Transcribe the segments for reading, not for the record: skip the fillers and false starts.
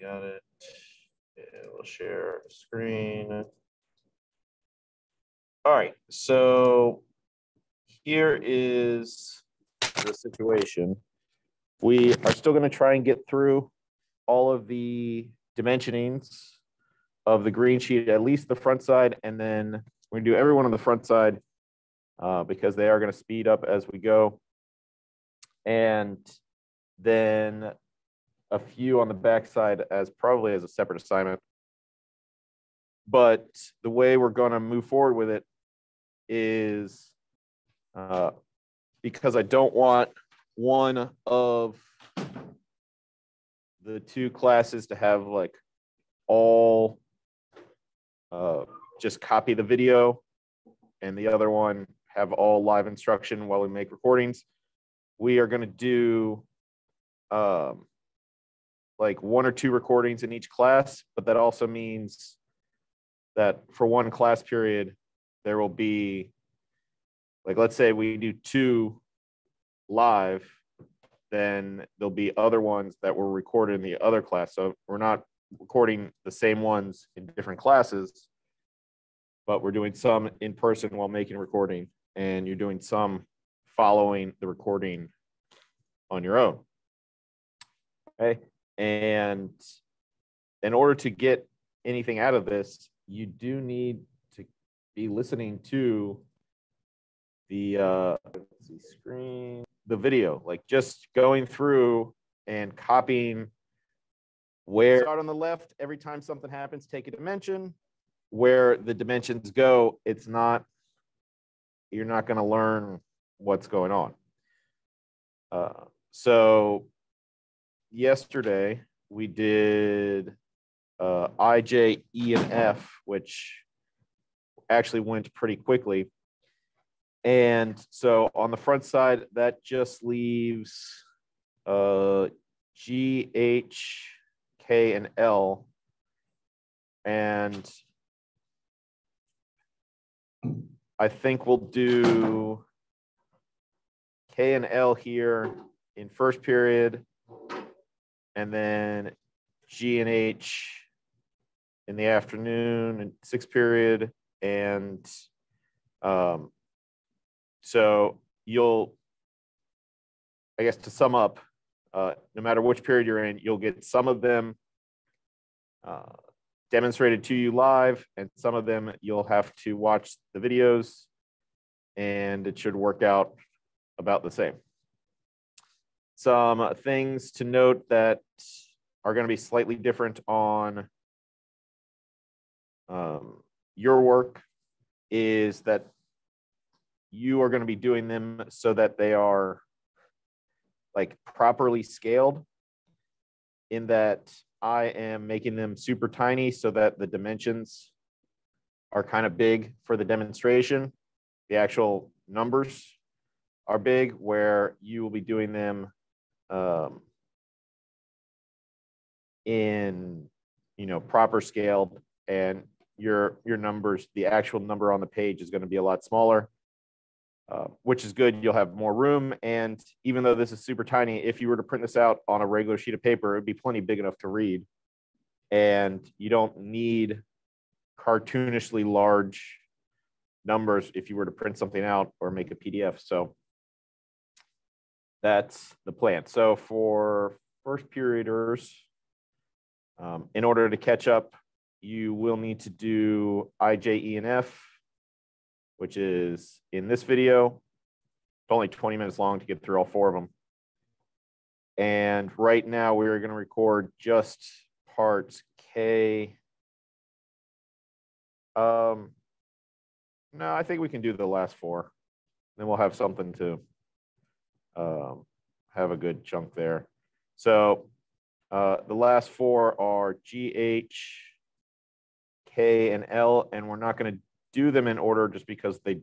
got it. Yeah, we'll share screen. All right, so here is the situation. We are still going to try and get through all of the dimensionings of the green sheet, at least the front side, and then we're going to do everyone on the front side because they are going to speed up as we go. And then a few on the back side as probably as a separate assignment. But the way we're going to move forward with it is because I don't want one of the two classes to have like all just copy the video and the other one have all live instruction while we make recordings. We are going to do like 1 or 2 recordings in each class, but that also means that for one class period, there will be, like, let's say we do 2 live, then there'll be other ones that were recorded in the other class. So we're not recording the same ones in different classes, but we're doing some in person while making a recording, and you're doing some following the recording on your own. Okay. And in order to get anything out of this, you do need to be listening to the let's see, screen, the video, like just going through and copying where start on the left. Every time something happens, take a dimension. Where the dimensions go, it's not, you're not going to learn what's going on. So yesterday we did I, J, E, and F, which actually went pretty quickly. And so on the front side, that just leaves G, H, K, and L. And I think we'll do K and L here in first period, and then G and H in the afternoon in sixth period. And so you'll, I guess to sum up, no matter which period you're in, you'll get some of them demonstrated to you live, and some of them you'll have to watch the videos, and it should work out about the same. Some things to note that are going to be slightly different on your work is that you are going to be doing them so that they are like properly scaled, in that I am making them super tiny so that the dimensions are kind of big for the demonstration. The actual numbers are big, where you will be doing them in, you know, proper scaled, and your numbers, the actual number on the page is going to be a lot smaller, which is good. You'll have more room. And even though this is super tiny, if you were to print this out on a regular sheet of paper, it'd be plenty big enough to read. And you don't need cartoonishly large numbers if you were to print something out or make a PDF. So that's the plan. So for first perioders, in order to catch up, you will need to do I, J, E, and F, which is in this video. It's only 20 minutes long to get through all 4 of them. And right now we're going to record just parts K. No, I think we can do the last 4. Then we'll have something to have a good chunk there. So the last 4 are G, H, K, and L, and we're not going to do them in order just because they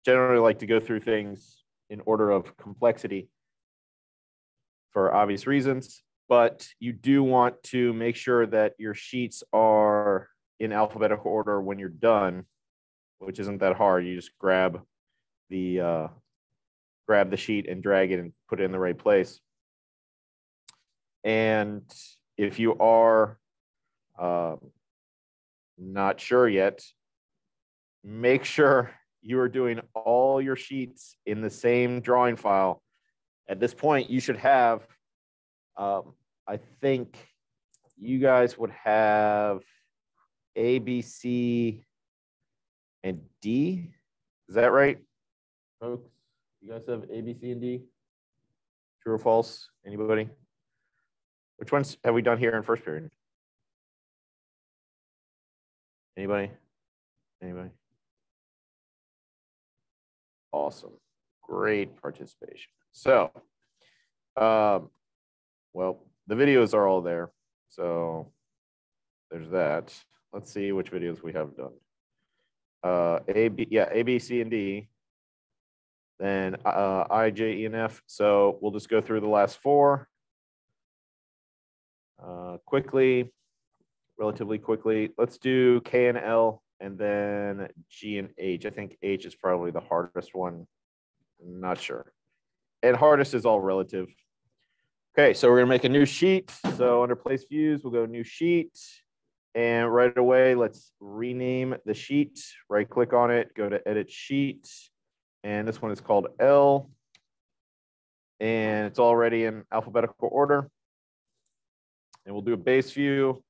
generally like to go through things in order of complexity for obvious reasons. But you do want to make sure that your sheets are in alphabetical order when you're done, which isn't that hard. You just grab the sheet and drag it and put it in the right place. And if you are not sure yet, make sure you are doing all your sheets in the same drawing file. At this point, you should have, I think you guys would have A, B, C, and D. Is that right, folks? You guys have A, B, C, and D? True or false? Anybody? Which ones have we done here in first period? Anybody? Anybody? Awesome. Great participation. So, well, the videos are all there. So there's that. Let's see which videos we have done. A, B, C, and D. Then I, J, E, and F. So we'll just go through the last four quickly, relatively quickly. Let's do K and L, and then G and H. I think H is probably the hardest one. I'm not sure. And hardest is all relative. Okay, so we're gonna make a new sheet. So under place views, we'll go new sheet. And right away, let's rename the sheet. Right click on it, go to edit sheet. And this one is called L. And it's already in alphabetical order. And we'll do a base view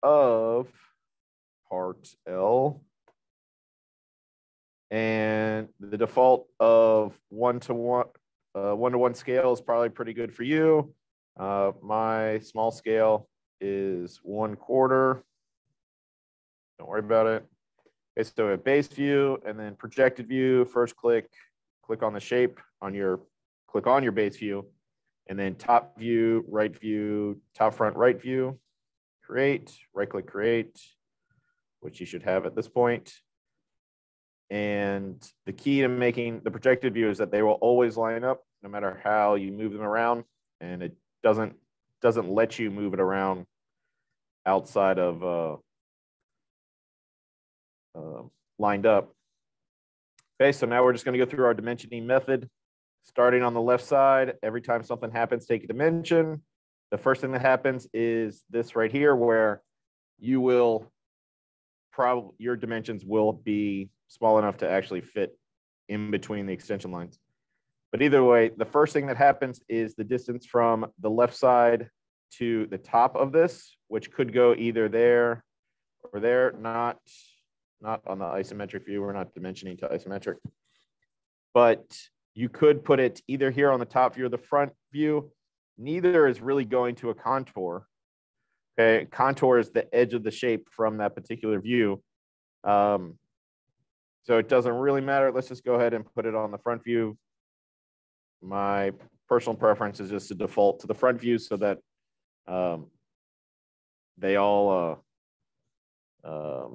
of part L. And the default of one-to-one scale is probably pretty good for you. My small scale is 1/4. Don't worry about it. Okay, so a base view and then projected view. First click on the shape on your, click on your base view, and then top view, right view, top front right view. Create, right click create, which you should have at this point. And the key to making the projected view is that they will always line up no matter how you move them around, and it doesn't let you move it around outside of lined up. Okay, so now we're just going to go through our dimensioning method. Starting on the left side, every time something happens, take a dimension. The first thing that happens is this right here, where you will probably, your dimensions will be small enough to actually fit in between the extension lines. But either way, the first thing that happens is the distance from the left side to the top of this, which could go either there or there, not on the isometric view. We're not dimensioning to isometric. But you could put it either here on the top view or the front view. Neither is really going to a contour. Okay, contour is the edge of the shape from that particular view. So it doesn't really matter. Let's just go ahead and put it on the front view. My personal preference is just to default to the front view so that they all, I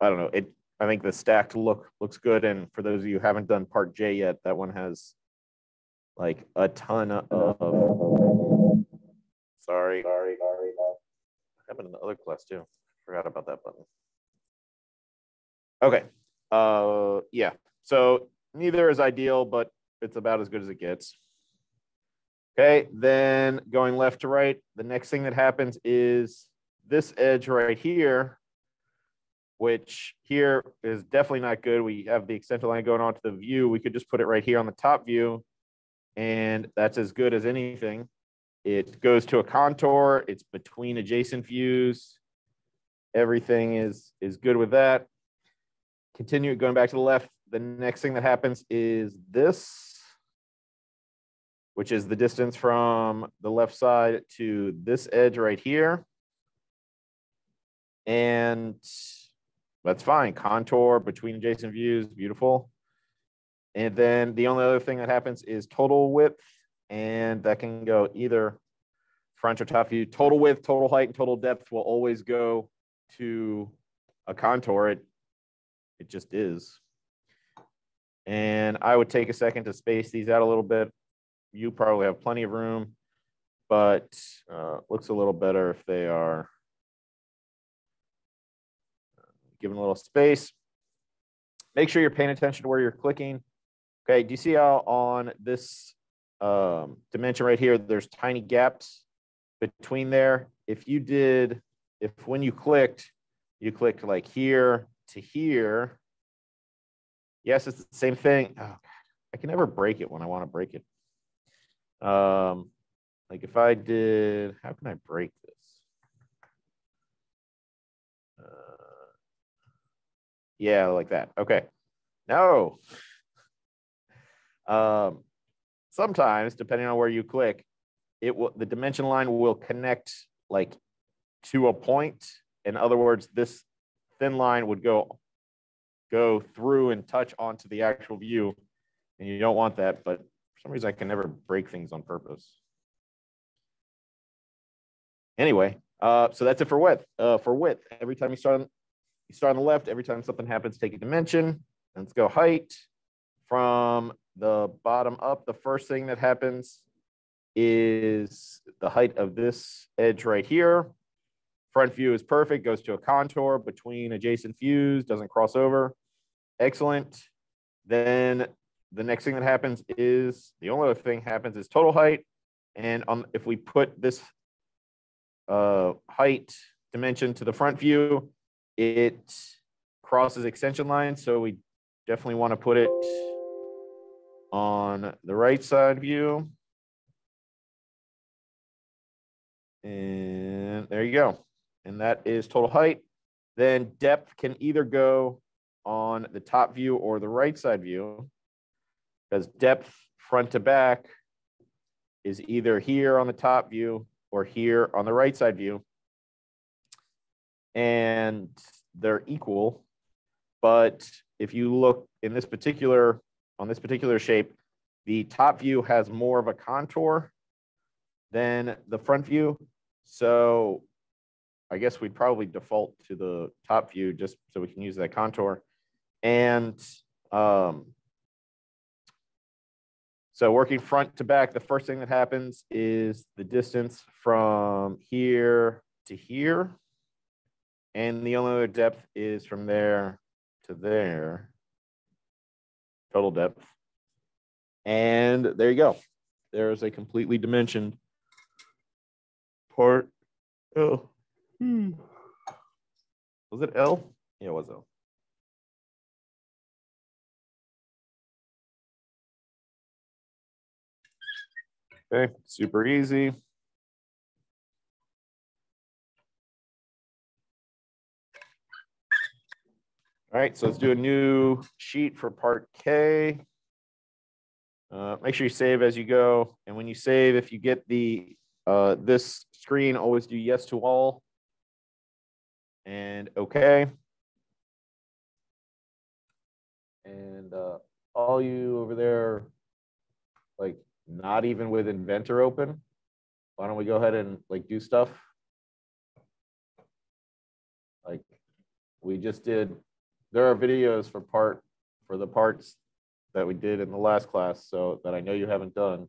don't know. I think the stacked look looks good. And for those of you who haven't done part J yet, that one has like a ton of, sorry. Happened in the other class too. Forgot about that button. Okay. Yeah. So neither is ideal, but it's about as good as it gets. Okay. Then going left to right, the next thing that happens is this edge right here, which here is definitely not good. We have the extension line going on to the view. We could just put it right here on the top view, and that's as good as anything. It goes to a contour. It's between adjacent views. Everything is good with that. Continue going back to the left. The next thing that happens is this, which is the distance from the left side to this edge right here. And that's fine. Contour between adjacent views, beautiful. And then the only other thing that happens is total width, and that can go either front or top view. Total width, total height, and total depth will always go to a contour. It just is. And I would take a second to space these out a little bit. You probably have plenty of room, but looks a little better if they are given a little space. Make sure you're paying attention to where you're clicking. Okay, do you see how on this dimension right here, there's tiny gaps between there. If when you clicked like here to here, yes, it's the same thing. Oh, God, I can never break it when I want to break it. Like if I did, how can I break this? Yeah, like that. Okay. No. Sometimes, depending on where you click, the dimension line will connect like to a point. In other words, this thin line would go through and touch onto the actual view, and you don't want that. But for some reason, I can never break things on purpose. Anyway, so that's it for width. For width, every time you start on the left. Every time something happens, take a dimension. Let's go height. From the bottom up, the first thing that happens is the height of this edge right here. Front view is perfect, goes to a contour between adjacent views, doesn't cross over. Excellent. Then the next thing that happens is, the only other thing happens is total height. And if we put this height dimension to the front view, it crosses extension lines. So we definitely want to put it on the right side view. And there you go. And that is total height. Then depth can either go on the top view or the right side view, because depth front to back is either here on the top view or here on the right side view. And they're equal. But if you look in this particular, on this particular shape, the top view has more of a contour than the front view. So I guess we'd probably default to the top view just so we can use that contour. And so working front to back, the first thing that happens is the distance from here to here. And the only other depth is from there to there, total depth. And there you go. There's a completely dimensioned part. Oh, was it L? Yeah, it was L. Okay, super easy. All right, so let's do a new sheet for part K. Make sure you save as you go. And when you save, if you get the this screen, always do yes to all. And okay. And all you over there, like not even with Inventor open, why don't we go ahead and like do stuff? Like we just did, there are videos for the parts that we did in the last class, so that I know you haven't done.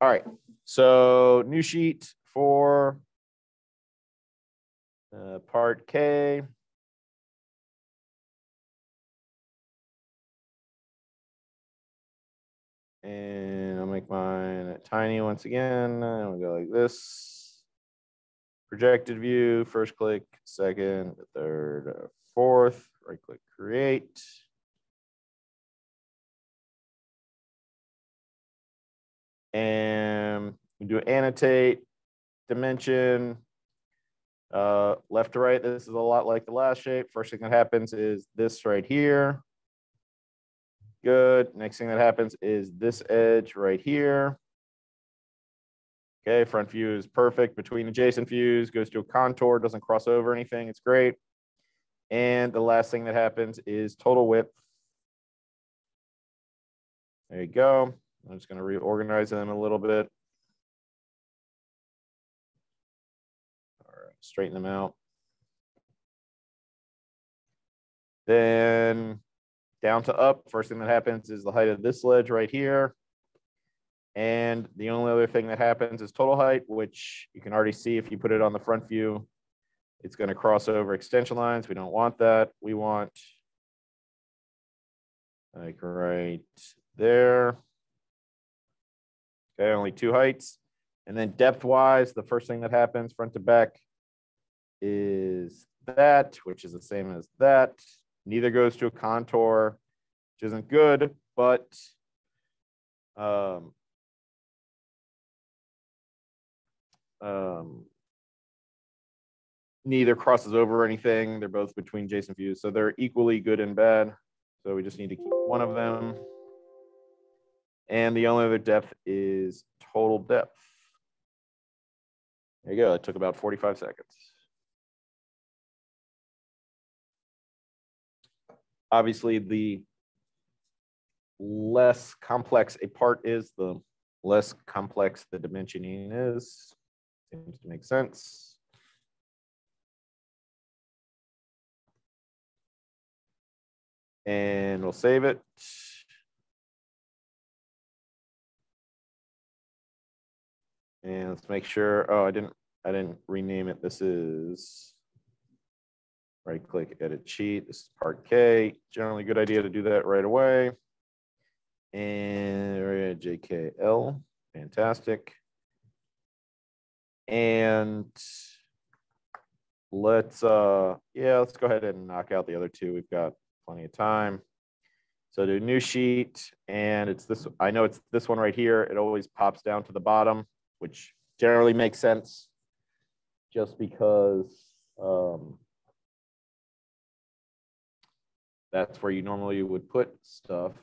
All right, so new sheet for part K. And I'll make mine tiny once again. We'll go like this. Projected view, first click, second, third, fourth, right click, create. And we do annotate, dimension, left to right. This is a lot like the last shape. First thing that happens is this right here. Good. Next thing that happens is this edge right here. Okay, front view is perfect. Between adjacent views, goes to a contour, doesn't cross over anything. It's great. And the last thing that happens is total width. There you go. I'm just going to reorganize them a little bit. All right, straighten them out. Then down to up, first thing that happens is the height of this ledge right here. And the only other thing that happens is total height, which you can already see if you put it on the front view, it's going to cross over extension lines. We don't want that. We want like right there. Okay, only two heights. And then depth-wise, the first thing that happens front to back is that, which is the same as that. Neither goes to a contour, which isn't good, but neither crosses over anything. They're both between adjacent views, so they're equally good and bad. So we just need to keep one of them. And the only other depth is total depth. There you go. It took about 45 seconds. Obviously, the less complex a part is, the less complex the dimensioning is. Seems to make sense. And we'll save it. And let's make sure, oh, I didn't rename it. This is right click, edit sheet. This is part K. Generally a good idea to do that right away. And JKL, fantastic. And let's go ahead and knock out the other two. We've got plenty of time. So do a new sheet, and it's this, I know it's this one right here. It always pops down to the bottom, which generally makes sense just because that's where you normally would put stuff.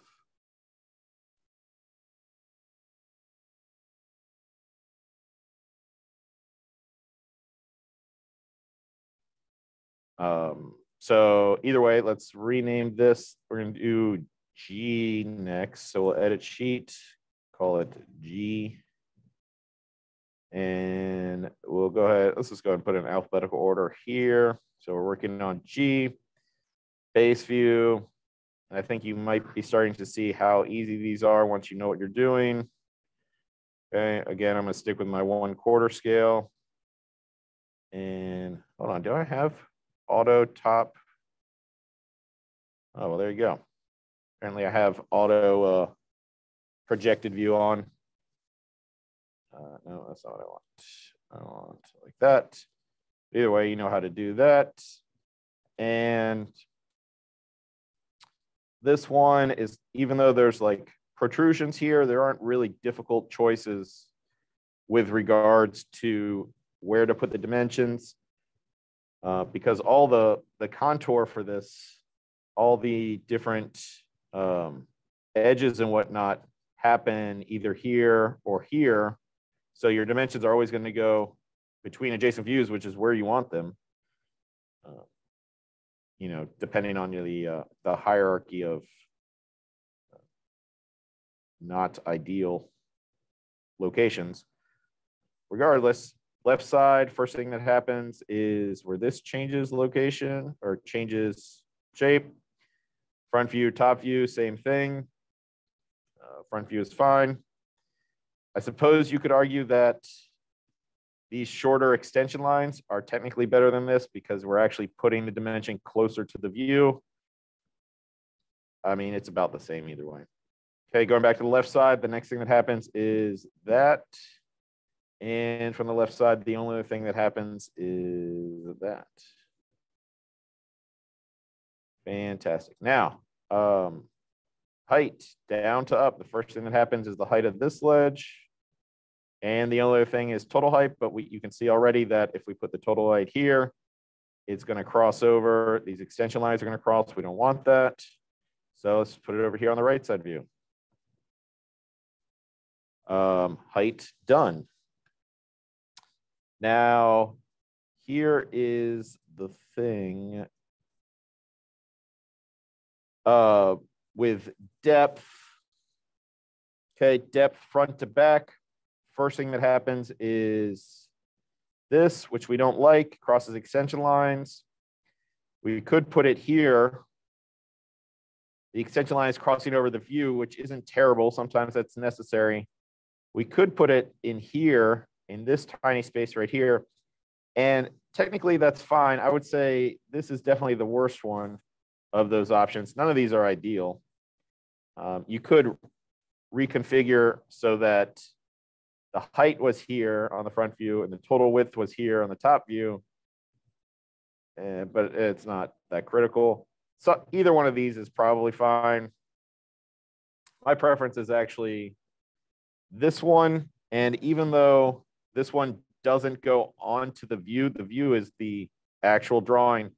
So either way, let's rename this. We're going to do G next. So we'll edit sheet, call it G. And we'll go ahead, let's just go ahead and put it in alphabetical order here. So we're working on G, base view. I think you might be starting to see how easy these are once you know what you're doing. Okay, again, I'm going to stick with my 1/4 scale. And hold on, do I have auto top? Oh, well, there you go. Apparently I have auto projected view on. No, that's not what I want. I want like that. Either way, you know how to do that. And this one is, even though there's like protrusions here, there aren't really difficult choices with regards to where to put the dimensions, because all the contour for this, all the different edges and whatnot happen either here or here. So your dimensions are always going to go between adjacent views, which is where you want them. You know, depending on the hierarchy of not ideal locations. Regardless, left side, first thing that happens is where this changes location or changes shape. Front view, top view, same thing. Front view is fine. I suppose you could argue that these shorter extension lines are technically better than this because we're actually putting the dimension closer to the view. I mean, it's about the same either way. Okay, going back to the left side, the next thing that happens is that. And from the left side, the only other thing that happens is that. Fantastic. Now, height down to up. The first thing that happens is the height of this ledge. And the only other thing is total height, but you can see already that if we put the total height here, it's going to cross over. These extension lines are going to cross. We don't want that. So let's put it over here on the right side view. Height done. Now, here is the thing with depth. Okay, depth front to back. First thing that happens is this, which we don't like, crosses extension lines. We could put it here. The extension line is crossing over the view, which isn't terrible. Sometimes that's necessary. We could put it in here, in this tiny space right here. And technically that's fine. I would say this is definitely the worst one of those options. None of these are ideal. You could reconfigure so that the height was here on the front view and the total width was here on the top view. But it's not that critical. So either one of these is probably fine. My preference is actually this one. And even though this one doesn't go onto the view is the actual drawing,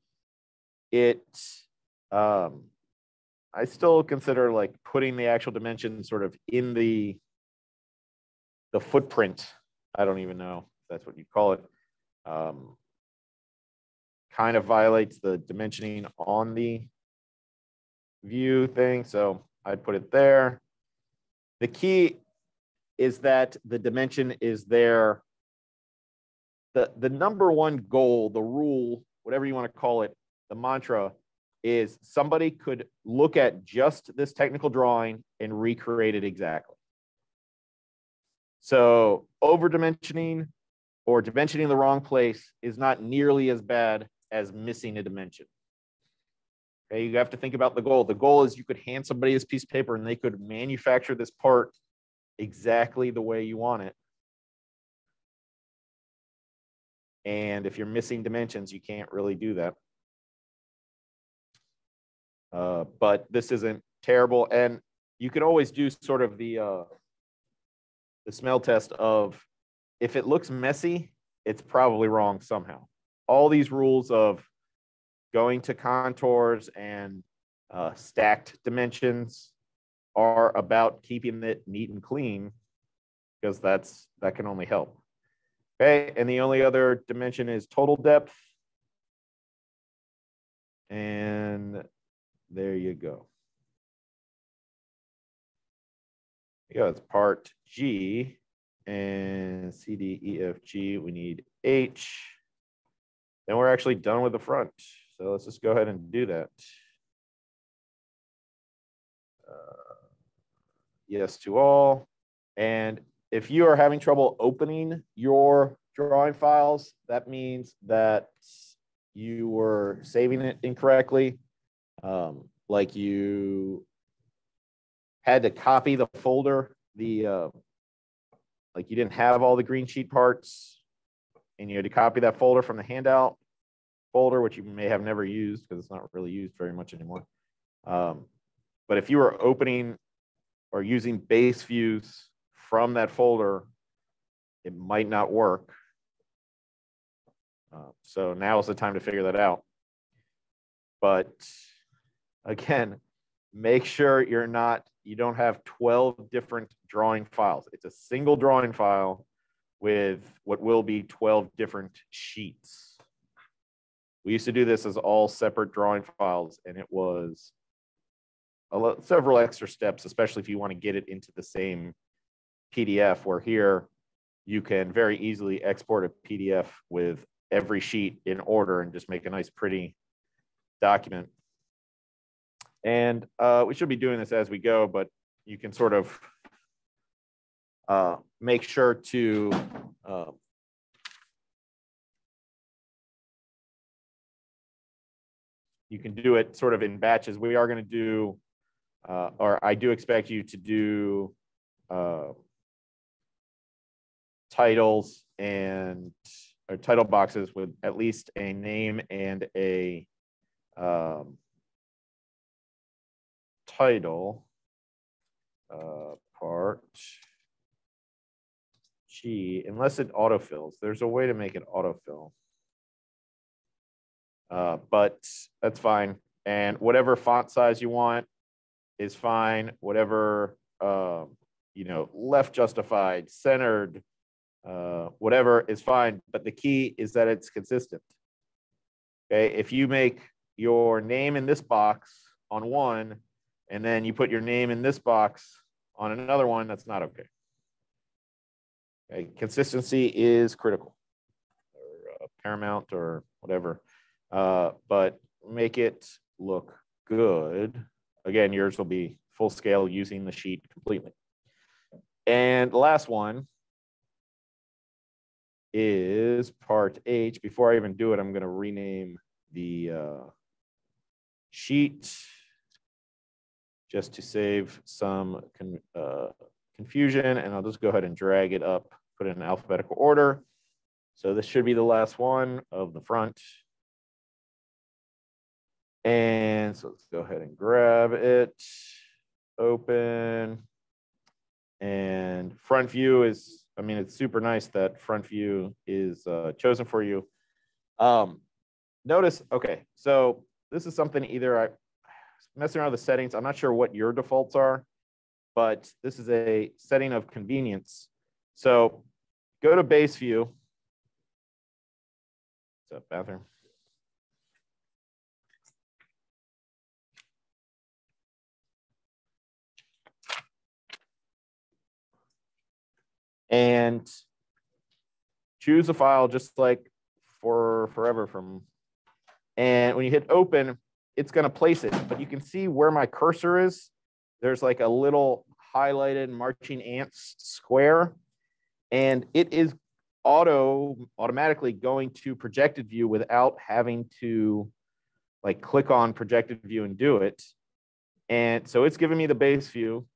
I still consider like putting the actual dimensions sort of in the footprint. I don't even know if that's what you call it. Kind of violates the dimensioning on the view thing. So I'd put it there. The key is that the dimension is there. The number one goal, the rule, whatever you want to call it, the mantra is somebody could look at just this technical drawing and recreate it exactly. So over dimensioning or dimensioning in the wrong place is not nearly as bad as missing a dimension. Okay, you have to think about the goal. The goal is you could hand somebody this piece of paper and they could manufacture this part exactly the way you want it. And if you're missing dimensions, you can't really do that. But this isn't terrible. And you can always do sort of the smell test of if it looks messy, it's probably wrong somehow. All these rules of going to contours and stacked dimensions are about keeping it neat and clean, because that can only help. Okay, and the only other dimension is total depth. And there you go. Yeah, it's part G, and C, D, E, F, G. We need H. Then we're actually done with the front. So let's just go ahead and do that. Yes to all. And if you are having trouble opening your drawing files, that means that you were saving it incorrectly. Like you had to copy the folder, like you didn't have all the green sheet parts and you had to copy that folder from the handout folder, which you may have never used because it's not really used very much anymore. But if you were opening or using base views from that folder, it might not work. So now is the time to figure that out. But again, make sure you don't have 12 different drawing files. It's a single drawing file with what will be 12 different sheets. We used to do this as all separate drawing files, and it was several extra steps, especially if you want to get it into the same PDF, where here you can very easily export a PDF with every sheet in order and just make a nice pretty document. And we should be doing this as we go, but you can sort of make sure to you can do it sort of in batches. We are going to do, or I do expect you to do titles and or title boxes with at least a name and a title part G, unless it autofills. There's a way to make it autofill. But that's fine. And whatever font size you want, is fine. Whatever, you know, left justified, centered, whatever is fine. But the key is that it's consistent. Okay, if you make your name in this box on one, and then you put your name in this box on another one, that's not okay. Okay, consistency is critical, or paramount, or whatever. But make it look good. Again, yours will be full scale using the sheet completely. And the last one is part H. Before I even do it, I'm going to rename the sheet just to save some confusion, and I'll just go ahead and drag it up, put it in alphabetical order. So this should be the last one of the front. And so let's go ahead and grab it, open, and front view is, I mean, it's super nice that front view is chosen for you. Notice, okay, so this is something either I messing around with the settings. I'm not sure what your defaults are, but this is a setting of convenience. So go to base view. What's up, bathroom? And choose a file just like for forever from, and when you hit open, it's going to place it, but you can see where my cursor is. There's like a little highlighted marching ants square, and it is automatically going to projected view without having to like click on projected view and do it. And so it's giving me the base view.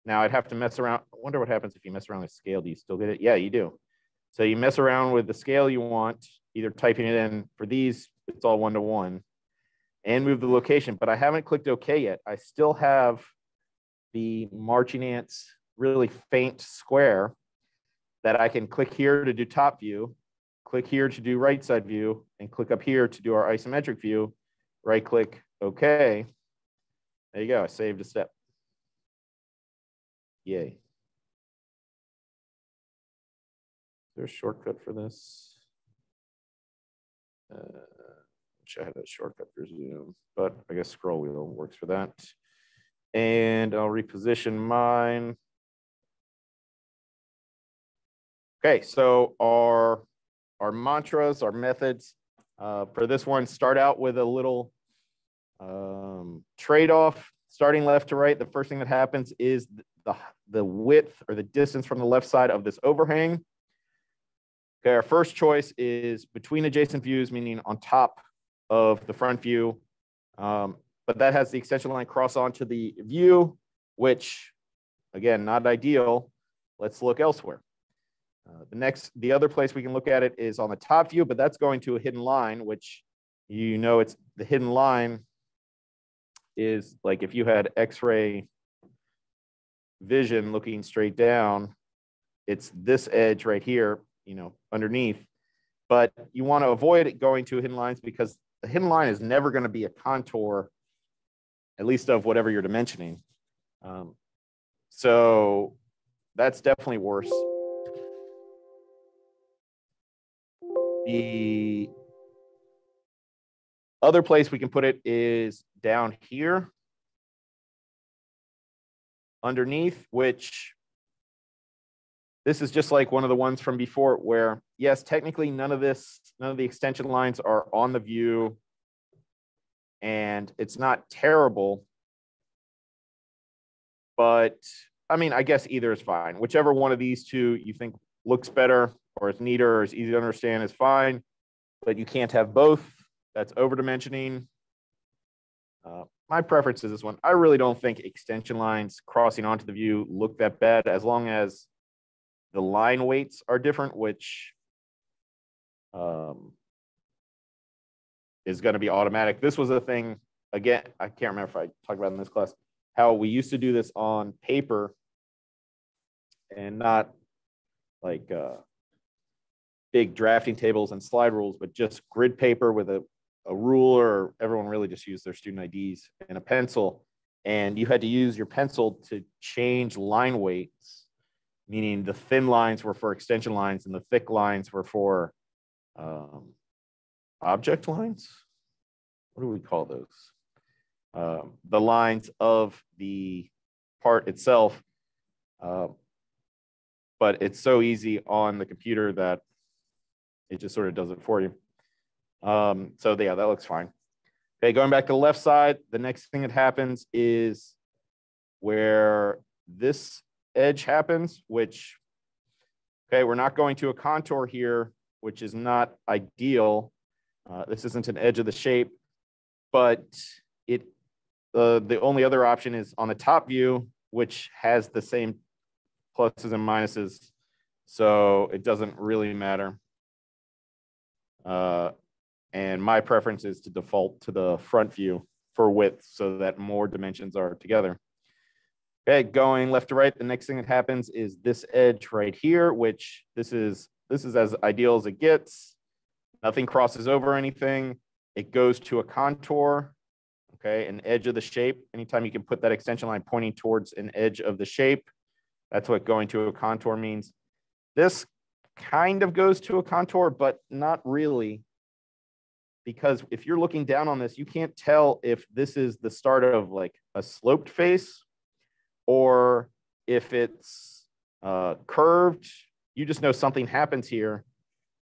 Now I'd have to mess around. I wonder what happens if you mess around with scale. Do you still get it? Yeah, you do. So you mess around with the scale you want, either typing it in. For these, it's all 1:1, and move the location. But I haven't clicked OK yet. I still have the marching ants really faint square that I can click here to do top view, click here to do right side view, and click up here to do our isometric view. Right click, OK. There you go. I saved a step. Yay. Is there a shortcut for this? Wish I had a shortcut for Zoom, but I guess scroll wheel works for that. And I'll reposition mine. Okay, so our mantras, our methods for this one, start out with a little trade-off. Starting left to right, the first thing that happens is the width or the distance from the left side of this overhang. Okay, our first choice is between adjacent views, meaning on top of the front view, but that has the extension line cross onto the view, which, again, not ideal. Let's look elsewhere. The other place we can look at it is on the top view, but that's going to a hidden line, which, you know, it's the hidden line is like if you had X-ray vision looking straight down, it's this edge right here, you know, underneath. But you want to avoid it going to hidden lines because the hidden line is never going to be a contour, at least of whatever you're dimensioning. So that's definitely worse. The other place we can put it is down here underneath, which this is just like one of the ones from before where, yes, technically none of the extension lines are on the view and it's not terrible, but I mean, I guess either is fine. Whichever one of these two you think looks better or is neater or is easy to understand is fine, but you can't have both. That's over-dimensioning. My preference is this one. I really don't think extension lines crossing onto the view look that bad as long as the line weights are different, which is going to be automatic. This was a thing, again, I can't remember if I talked about it in this class, how we used to do this on paper and not like big drafting tables and slide rules, but just grid paper with a ruler. Everyone really just used their student IDs and a pencil. and you had to use your pencil to change line weights, meaning the thin lines were for extension lines and the thick lines were for object lines. What do we call those? The lines of the part itself. But it's so easy on the computer that it just sort of does it for you. So yeah, that looks fine. Okay, going back to the left side, the next thing that happens is where this edge happens, which, okay, we're not going to a contour here, which is not ideal. This isn't an edge of the shape, but the only other option is on the top view, which has the same pluses and minuses, so it doesn't really matter. And my preference is to default to the front view for width so that more dimensions are together. Okay, going left to right, the next thing that happens is this edge right here, which this is as ideal as it gets. Nothing crosses over anything. It goes to a contour, okay, an edge of the shape. Anytime you can put that extension line pointing towards an edge of the shape, that's what going to a contour means. This kind of goes to a contour, but not really. Because if you're looking down on this, you can't tell if this is the start of like a sloped face or if it's curved. You just know something happens here.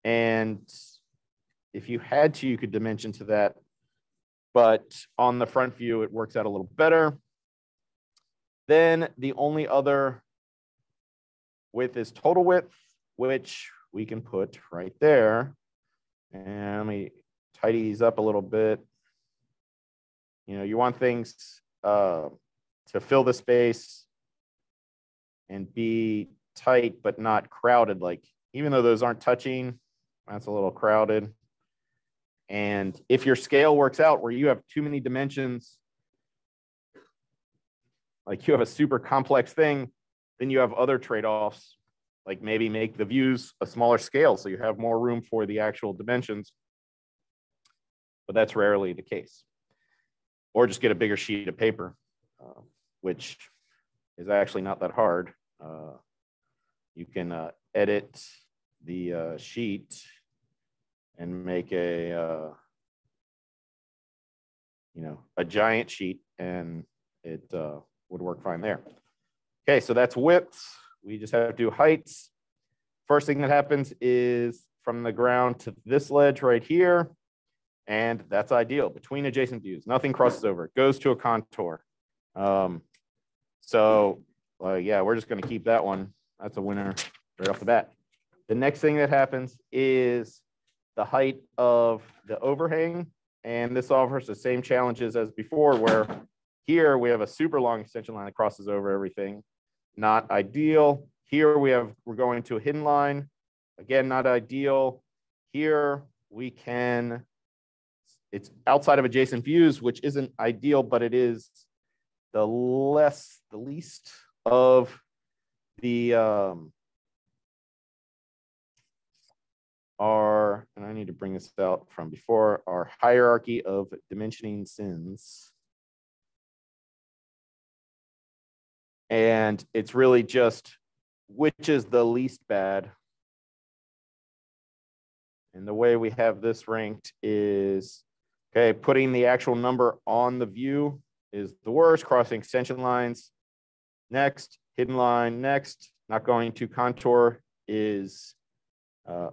And if you had to, you could dimension to that. But on the front view, it works out a little better. Then the only other width is total width, which we can put right there. And let me tidy these up a little bit. You know, you want things to fill the space and be tight, but not crowded. Like, even though those aren't touching, that's a little crowded. And if your scale works out where you have too many dimensions, like you have a super complex thing, then you have other trade-offs, like maybe make the views a smaller scale so you have more room for the actual dimensions. But that's rarely the case. Or just get a bigger sheet of paper, which is actually not that hard. You can edit the sheet and make a giant sheet, and it would work fine there. Okay, so that's widths. We just have to do heights. First thing that happens is from the ground to this ledge right here, and that's ideal between adjacent views. Nothing crosses over. It goes to a contour. So yeah, we're just going to keep that one. That's a winner right off the bat. The next thing that happens is the height of the overhang, and this offers the same challenges as before, where here we have a super long extension line that crosses over everything. Not ideal. Here we're going to a hidden line. Again, not ideal. Here it's outside of adjacent views, which isn't ideal, but it is the least of the and I need to bring this out from before, our hierarchy of dimensioning sins. And it's really just which is the least bad. And the way we have this ranked is, okay, putting the actual number on the view is the worst, crossing extension lines. Next, hidden line, next, not going to contour is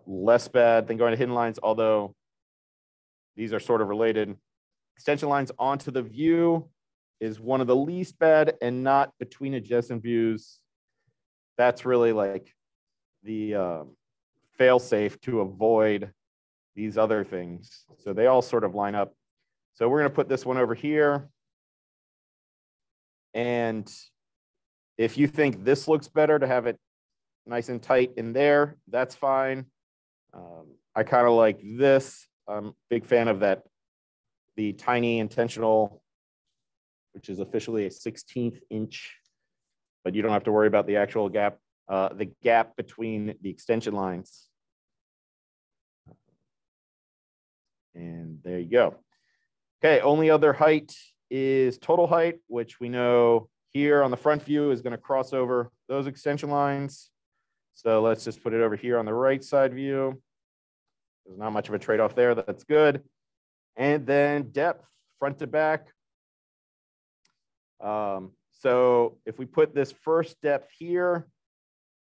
less bad than going to hidden lines, although these are sort of related. Extension lines onto the view is one of the least bad, and not between adjacent views. That's really like the fail-safe to avoid these other things. So they all sort of line up. So we're going to put this one over here. And if you think this looks better to have it nice and tight in there, that's fine. I kind of like this. I'm a big fan of that, the tiny intentional, which is officially a 16th inch, but you don't have to worry about the actual gap, the gap between the extension lines. And there you go. Okay, only other height is total height, which we know here on the front view is going to cross over those extension lines. So let's just put it over here on the right side view. There's not much of a trade-off there. That's good. And then depth, front to back. So if we put this first depth here,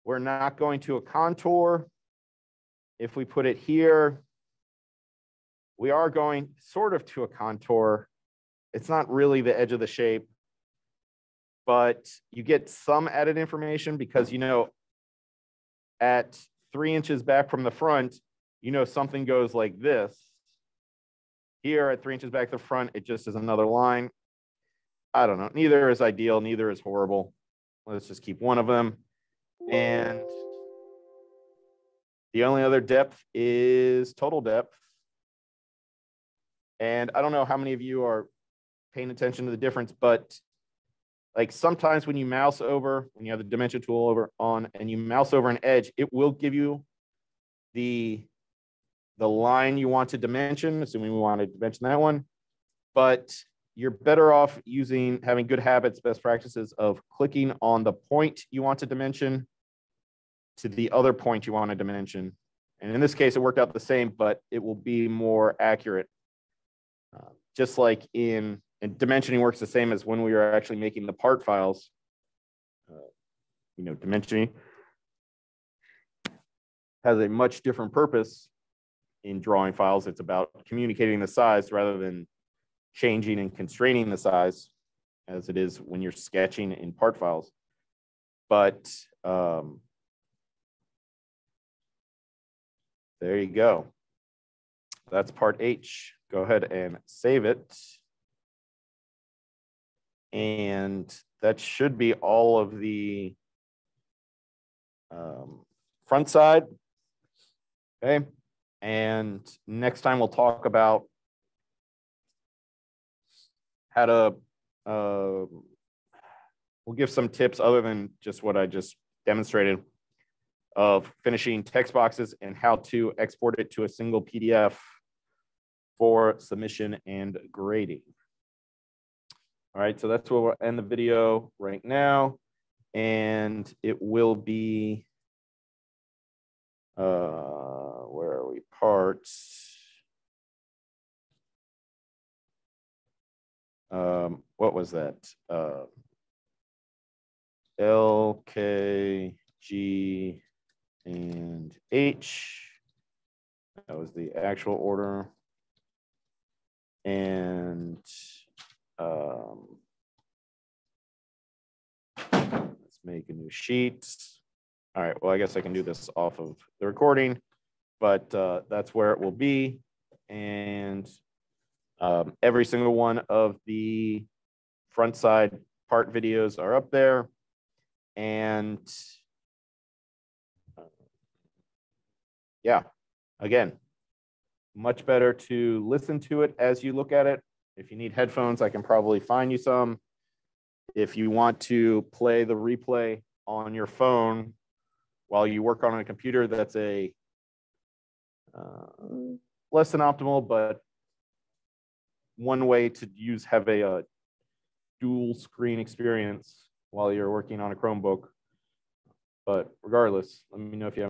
we're not going to a contour. If we put it here, we are going sort of to a contour. It's not really the edge of the shape, but you get some added information because, you know, at 3 inches back from the front, you know, something goes like this. Here at 3 inches back to the front, it just is another line. I don't know. Neither is ideal. Neither is horrible. Let's just keep one of them. And the only other depth is total depth. And I don't know how many of you are paying attention to the difference, but like sometimes when you mouse over, when you have the dimension tool over on and you mouse over an edge, it will give you the line you want to dimension, assuming we want to dimension that one. But you're better off having good habits, best practices of clicking on the point you want to dimension to the other point you want to dimension. And in this case, it worked out the same, but it will be more accurate. Just like and dimensioning works the same as when we are actually making the part files. You know, dimensioning has a much different purpose in drawing files. It's about communicating the size rather than changing and constraining the size as it is when you're sketching in part files. But there you go. That's part H. Go ahead and save it. And that should be all of the front side. Okay. And next time we'll talk about how to, we'll give some tips other than just what I just demonstrated of finishing text boxes and how to export it to a single PDF for submission and grading. All right, so that's where we'll end the video right now. And it will be, where are we? Parts. What was that? L, K, G, and H. That was the actual order. And let's make a new sheet. All right, well, I guess I can do this off of the recording, but that's where it will be. And every single one of the front side part videos are up there. And yeah, again, much better to listen to it as you look at it. If you need headphones, I can probably find you some. If you want to play the replay on your phone while you work on a computer, that's a less than optimal, but one way to have a dual screen experience while you're working on a Chromebook. But regardless, let me know if you have